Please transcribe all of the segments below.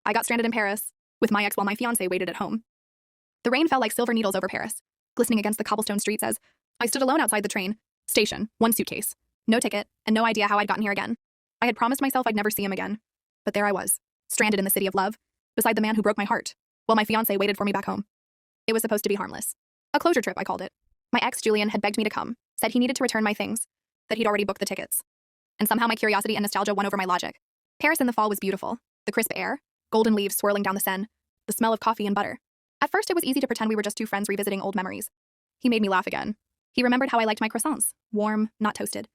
I got stranded in Paris with my ex while my fiancé waited at home. The rain fell like silver needles over Paris, glistening against the cobblestone streets as I stood alone outside the train station, one suitcase, no ticket, and no idea how I'd gotten here again. I had promised myself I'd never see him again, but there I was, stranded in the city of love, beside the man who broke my heart, while my fiancé waited for me back home. It was supposed to be harmless. A closure trip, I called it. My ex, Julian, had begged me to come, said he needed to return my things, that he'd already booked the tickets. And somehow my curiosity and nostalgia won over my logic. Paris in the fall was beautiful. The crisp air, golden leaves swirling down the Seine, the smell of coffee and butter. At first, it was easy to pretend we were just two friends revisiting old memories. He made me laugh again. He remembered how I liked my croissants, warm, not toasted.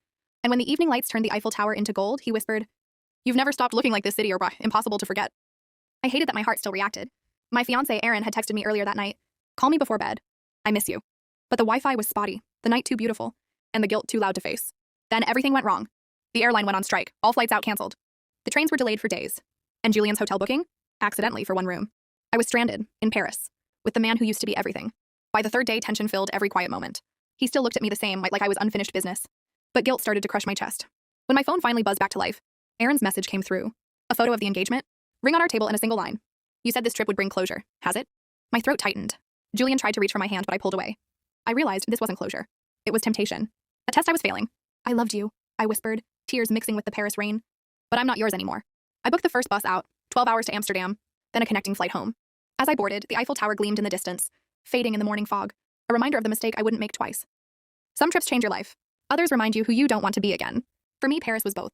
And when the evening lights turned the Eiffel Tower into gold, he whispered, "You've never stopped looking like this city, or impossible to forget." I hated that my heart still reacted. My fiancé, Aaron, had texted me earlier that night, "Call me before bed. I miss you." But the Wi-Fi was spotty, the night too beautiful, and the guilt too loud to face. Then everything went wrong. The airline went on strike, all flights out canceled. The trains were delayed for days. And Julian's hotel booking? Accidentally for one room. I was stranded, in Paris, with the man who used to be everything. By the third day, tension filled every quiet moment. He still looked at me the same, like I was unfinished business. But guilt started to crush my chest. When my phone finally buzzed back to life, Aaron's message came through. A photo of the engagement, ring on our table, and a single line. "You said this trip would bring closure. Has it?" My throat tightened. Julian tried to reach for my hand, but I pulled away. I realized this wasn't closure. It was temptation. A test I was failing. "I loved you," I whispered, tears mixing with the Paris rain. "But I'm not yours anymore." I booked the first bus out, 12 hours to Amsterdam, then a connecting flight home. As I boarded, the Eiffel Tower gleamed in the distance, fading in the morning fog, a reminder of the mistake I wouldn't make twice. Some trips change your life. Others remind you who you don't want to be again. For me, Paris was both.